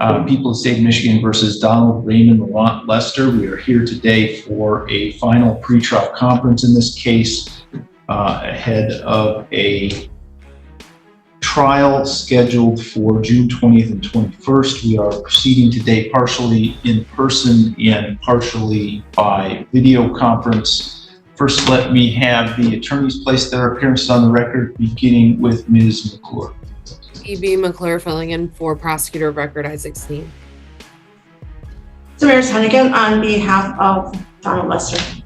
People of the State of Michigan versus Donald Raymond Lester. We are here today for a final pretrial conference in this case ahead of a trial scheduled for June 20th and 21st. We are proceeding today partially in person and partially by video conference. First, let me have the attorneys place their appearances on the record, beginning with Ms. McClure. E.B. McClure filling in for Prosecutor of Record Isaac Sneed. Samara Hennigan on behalf of Donald Lester.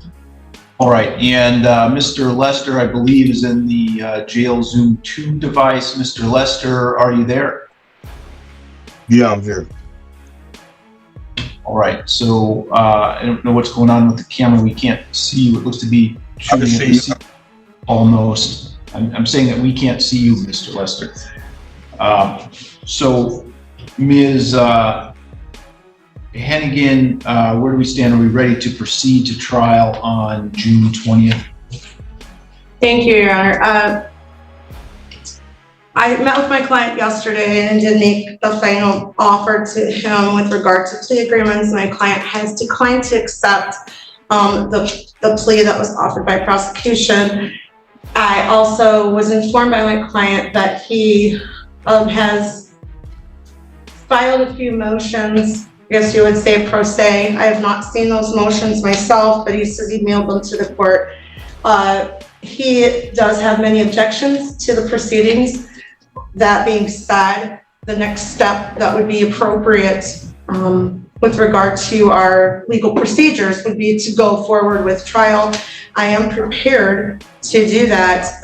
All right, and Mr. Lester, I believe, is in the jail Zoom 2 device. Mr. Lester, are you there? Yeah, I'm here. All right, so I don't know what's going on with the camera. We can't see you. It looks to be I can see you. Almost. I'm saying that we can't see you, Mr. Lester. So, Ms. Hennigan, where do we stand? Are we ready to proceed to trial on June 20th? Thank you, Your Honor. I met with my client yesterday and did make the final offer to him with regard to plea agreements. My client has declined to accept the plea that was offered by prosecution. I also was informed by my client that he has filed a few motions. I guess you would say pro se. I have not seen those motions myself, but he says he mailed them to the court. He does have many objections to the proceedings. That being said, the next step that would be appropriate with regard to our legal procedures would be to go forward with trial. I am prepared to do that,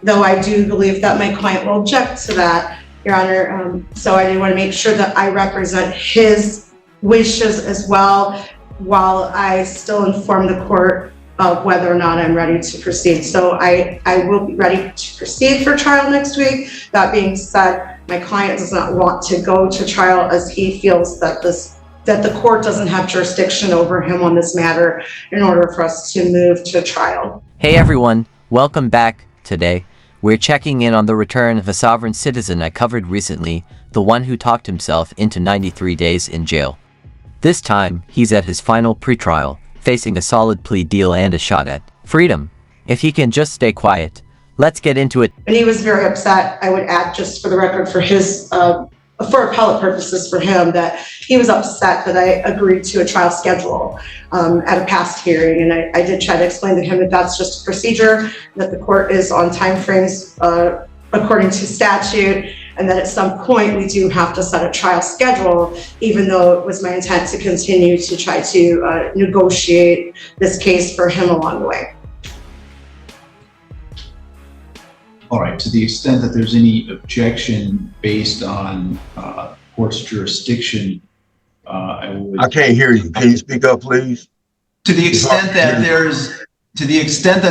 though I do believe that my client will object to that, Your Honor. So I do want to make sure that I represent his wishes as well, while I still inform the court of whether or not I'm ready to proceed. So I will be ready to proceed for trial next week. That being said, my client does not want to go to trial as he feels that the court doesn't have jurisdiction over him on this matter in order for us to move to trial. Hey everyone, welcome back. Today, we're checking in on the return of a sovereign citizen I covered recently, the one who talked himself into 93 days in jail. This time, he's at his final pretrial, facing a solid plea deal and a shot at freedom. If he can just stay quiet, let's get into it. And he was very upset, I would add, just for the record, for his, for appellate purposes for him, that he was upset that I agreed to a trial schedule at a past hearing. And I did try to explain to him that that's just a procedure, that the court is on timeframes according to statute, and that at some point we do have to set a trial schedule, even though it was my intent to continue to try to negotiate this case for him along the way. All right, to the extent that there's any objection based on court's jurisdiction, I can't hear you. Can you speak up, please? To the extent that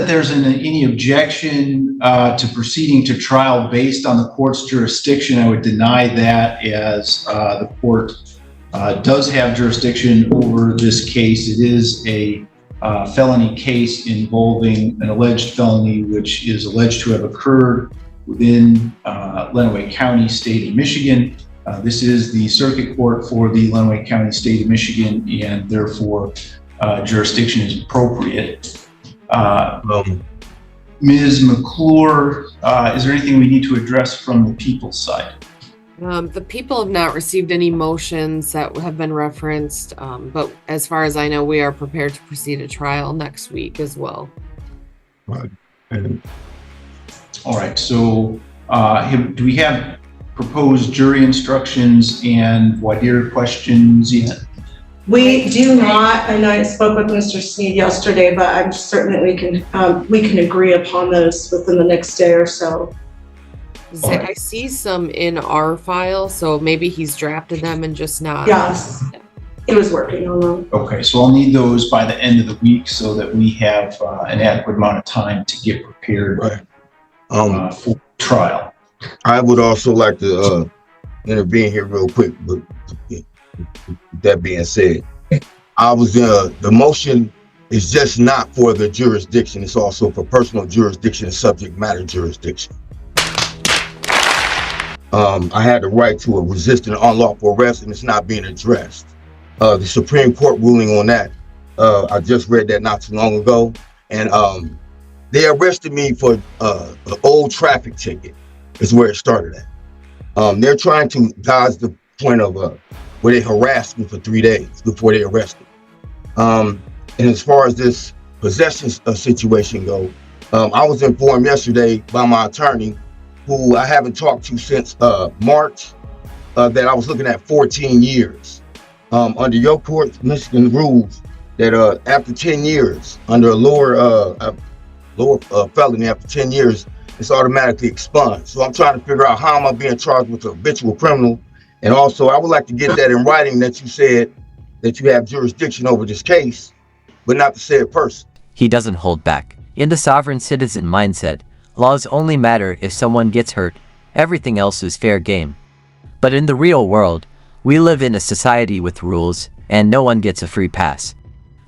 there's any objection to proceeding to trial based on the court's jurisdiction, I would deny that, as the court does have jurisdiction over this case. It is a felony case involving an alleged felony which is alleged to have occurred within Lenawee County, state of Michigan. This is the circuit court for the Lenawee County, state of Michigan, and therefore jurisdiction is appropriate. Ms. McClure, is there anything we need to address from the people's side? The people have not received any motions that have been referenced, but as far as I know, we are prepared to proceed to trial next week as well. Right. All right, so do we have proposed jury instructions and voir dire questions yet? We do not. I know I spoke with Mr. Sneed yesterday, but I'm certain that we can agree upon those within the next day or so. I see some in our file, so maybe he's drafted them and just not. Yes, he was working on them. Okay, so I'll need those by the end of the week so that we have an adequate amount of time to get prepared for trial. I would also like to intervene here real quick, but that being said, the motion is just not for the jurisdiction, it's also for personal jurisdiction and subject matter jurisdiction. I had the right to a resisting unlawful arrest, and it's not being addressed. The Supreme Court ruling on that, I just read that not too long ago, and they arrested me for an old traffic ticket. Is where it started at. They're trying to dodge the point of where they harassed me for 3 days before they arrested. And as far as this possession situation go, I was informed yesterday by my attorney, who I haven't talked to since March, that I was looking at 14 years. Under your court, Michigan rules that after 10 years, under a lower felony, after 10 years, it's automatically expunged. So I'm trying to figure out how am I being charged with a habitual criminal. And also, I would like to get that in writing, that you said that you have jurisdiction over this case, but not the said person. He doesn't hold back. In the sovereign citizen mindset, laws only matter if someone gets hurt. Everything else is fair game. But in the real world, we live in a society with rules, and no one gets a free pass.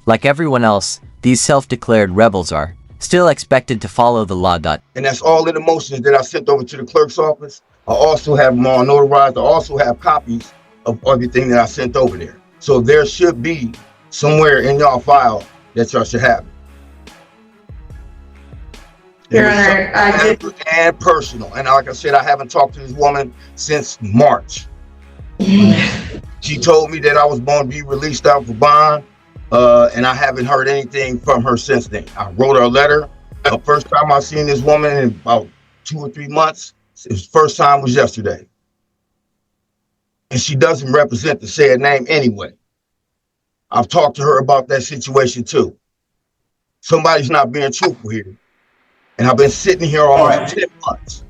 Like everyone else, these self-declared rebels are still expected to follow the law. And that's all in the motions that I sent over to the clerk's office. I also have them all notarized. I also have copies of everything that I sent over there. So there should be somewhere in y'all file that y'all should have it. Your Honor, I did. And personal. And like I said, I haven't talked to this woman since March. She told me that I was going to be released out for bond, and I haven't heard anything from her since then. I wrote her a letter. The first time I seen this woman in about 2 or 3 months, the first time was yesterday. And she doesn't represent the said name anyway. I've talked to her about that situation too. Somebody's not being truthful here. And I've been sitting here almost 10 months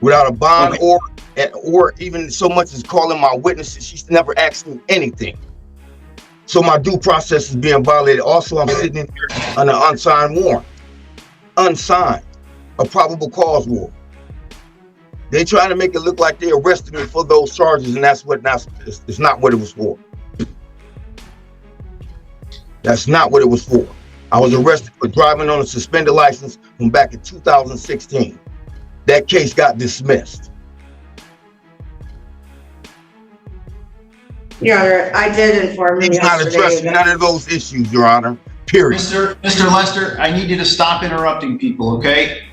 without a bond or even so much as calling my witnesses. She's never asked me anything. So my due process is being violated. Also, I'm sitting in here on an unsigned warrant. Unsigned. A probable cause warrant. They trying to make it look like they arrested me for those charges, and it's not what it was for. That's not what it was for. I was arrested for driving on a suspended license from back in 2016. That case got dismissed. Your Honor, I did inform you He's not yesterday. addressing none of those issues, Your Honor. Period. Mr. Lester, I need you to stop interrupting people, okay?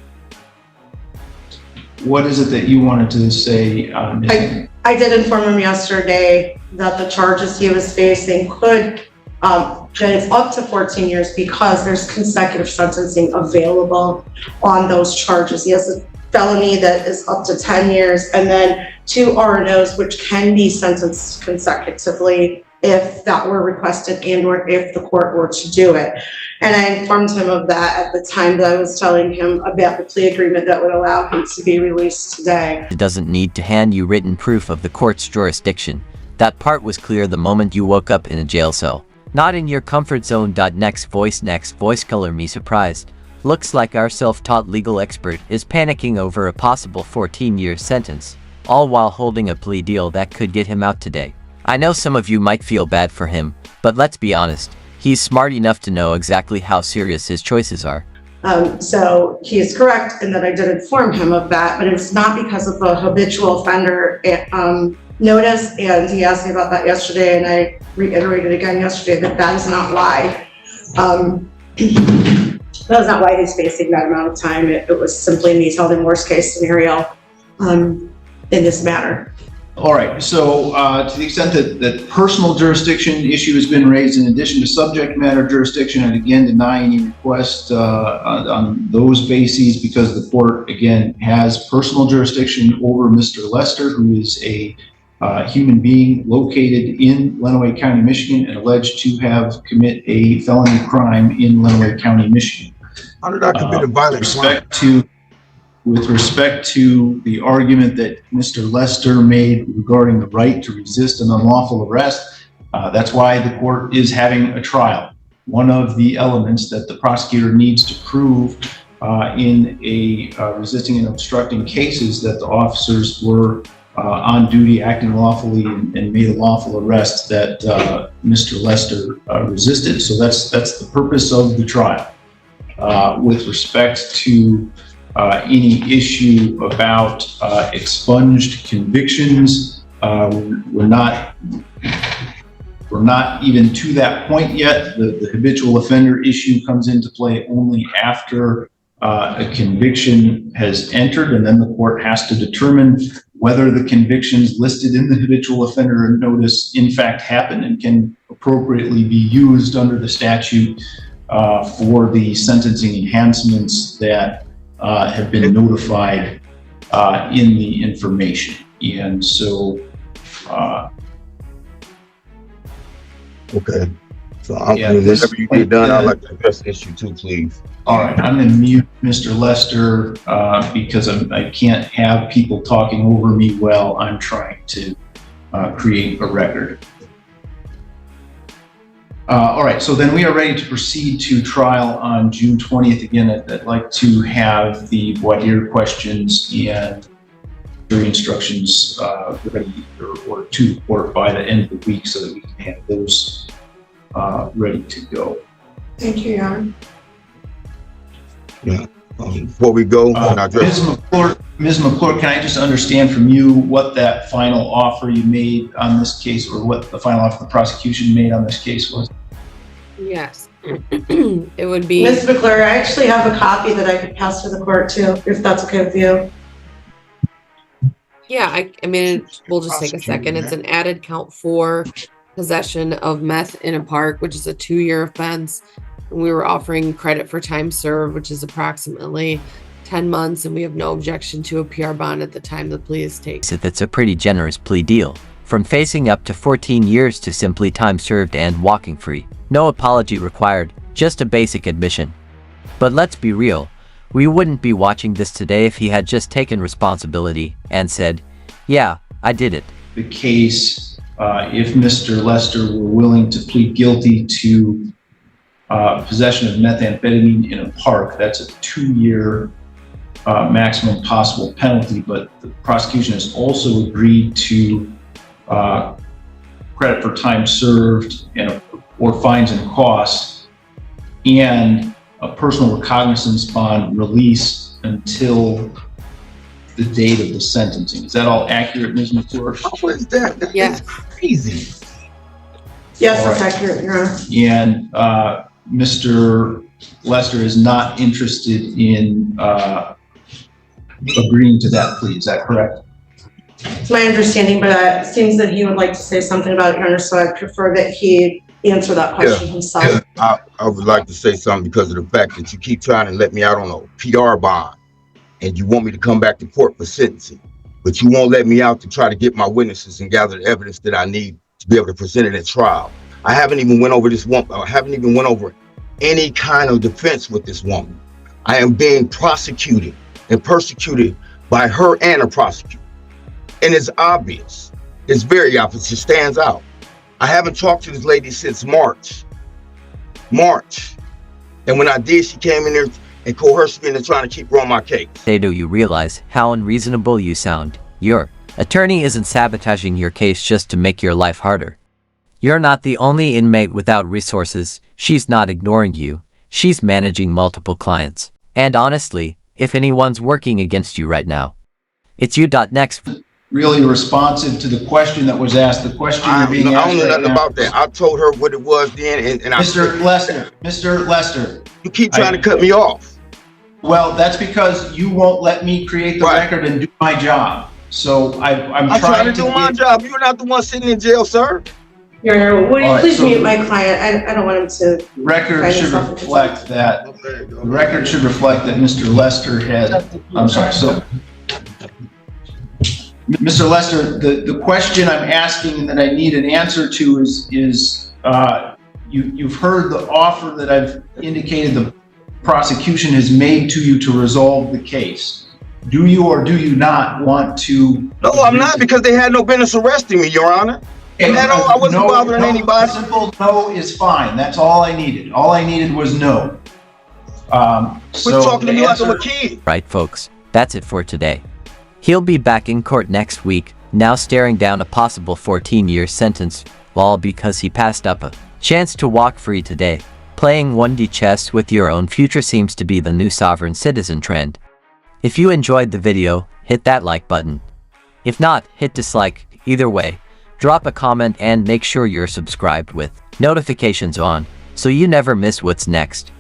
What is it that you wanted to say? I did inform him yesterday that the charges he was facing could, that it's up to 14 years because there's consecutive sentencing available on those charges. He has a felony that is up to 10 years and then 2 R&Os which can be sentenced consecutively if that were requested and or if the court were to do it. And I informed him of that at the time that I was telling him about the plea agreement that would allow him to be released today. It doesn't need to hand you written proof of the court's jurisdiction. That part was clear the moment you woke up in a jail cell. Not in your comfort zone. Next voice color me surprised. Looks like our self-taught legal expert is panicking over a possible 14-year sentence, all while holding a plea deal that could get him out today. I know some of you might feel bad for him, but let's be honest, he's smart enough to know exactly how serious his choices are. So he is correct in that I did inform him of that, but it's not because of a habitual offender notice, and he asked me about that yesterday, and I reiterated again yesterday that that is not why. That is not why he's facing that amount of time. It was simply me telling him worst case scenario in this matter. All right, so to the extent that personal jurisdiction issue has been raised in addition to subject matter jurisdiction, and again denying any request on those bases because the court again has personal jurisdiction over Mr. Lester, who is a human being located in Lenawee County, Michigan, and alleged to have commit a felony crime in Lenawee County, Michigan. How did I commit a violent crime? With respect to the argument that Mr. Lester made regarding the right to resist an unlawful arrest, that's why the court is having a trial. One of the elements that the prosecutor needs to prove in a resisting and obstructing case is that the officers were on duty, acting lawfully, and made a lawful arrest that Mr. Lester resisted. So that's the purpose of the trial. With respect to any issue about expunged convictions. We're not even to that point yet. The habitual offender issue comes into play only after a conviction has entered, and then the court has to determine whether the convictions listed in the habitual offender notice in fact happen and can appropriately be used under the statute for the sentencing enhancements that have been notified in the information. And so Okay. So whenever you get done, I'd like to address the issue too, please. All right, I'm going to mute Mr. Lester because I can't have people talking over me while I'm trying to create a record. All right, so then we are ready to proceed to trial on June 20th. Again, I'd like to have the voir dire questions and jury instructions ready or to the court by the end of the week so that we can have those ready to go. Thank you, Your Honor. Yeah. Before we go, can I address Ms. McClure, can I just understand from you what that final offer you made on this case, or what the final offer the prosecution made on this case was? Yes. It would be. Ms. McClure, I actually have a copy that I could pass to the court too, if that's okay with you. Yeah, I mean, we'll just take a second. It's an added count 4 possession of meth in a park, which is a 2-year offense. And we were offering credit for time served, which is approximately 10 months, and we have no objection to a PR bond at the time the plea is taken. So that's a pretty generous plea deal. From facing up to 14 years to simply time served and walking free. No apology required, just a basic admission. But let's be real, we wouldn't be watching this today if he had just taken responsibility and said, yeah, I did it. The case, if Mr. Lester were willing to plead guilty to possession of methamphetamine in a park, that's a 2-year maximum possible penalty, but the prosecution has also agreed to credit for time served and or fines and costs, and a personal recognizance bond release until the date of the sentencing. Is that all accurate, Ms. McClure? How is that? That Yes. is crazy. Yes, All that's right. accurate, Your Honor. And Mr. Lester is not interested in agreeing to that plea. Is that correct? It's my understanding, but it seems that he would like to say something about it, Your Honor, so I prefer that he answer that question himself. Yeah, I would like to say something because of the fact that you keep trying to let me out on a PR bond and you want me to come back to court for sentencing, but you won't let me out to try to get my witnesses and gather the evidence that I need to be able to present it at trial. I haven't even went over this one. I haven't even went over any kind of defense with this woman. I am being prosecuted and persecuted by her and a prosecutor. And it's obvious. It's very obvious. It stands out. I haven't talked to this lady since March. And when I did, she came in there and coerced me into trying to keep her on my case. Do you realize how unreasonable you sound? Your attorney isn't sabotaging your case just to make your life harder. You're not the only inmate without resources. She's not ignoring you. She's managing multiple clients. And honestly, if anyone's working against you right now, it's you. Next. Really responsive to the question that was asked. The question you're being I asked don't know right nothing now. about that. I told her what it was then, and Mr. Lester, you keep trying to cut me off. well, that's because you won't let me create the record and do my job. So I'm trying to do my job. You're not the one sitting in jail, sir. Your Honor, would you All right, please so- mute my client? I don't want him to. Record should reflect that. The record should reflect that Mr. Lester had. I'm sorry. So, Mr. Lester, the question I'm asking and that I need an answer to is you've heard the offer that I've indicated the prosecution has made to you to resolve the case. Do you or do you not want to? No, I'm not, because they had no business arresting me, Your Honor. And that I wasn't bothering anybody. A simple no is fine. That's all I needed. All I needed was no. Quit talking to me like I'm a kid. Right, folks, that's it for today. He'll be back in court next week, now staring down a possible 14-year sentence, all because he passed up a chance to walk free today. Playing 1D chess with your own future seems to be the new sovereign citizen trend. If you enjoyed the video, hit that like button. If not, hit dislike. Either way, drop a comment and make sure you're subscribed with notifications on, so you never miss what's next.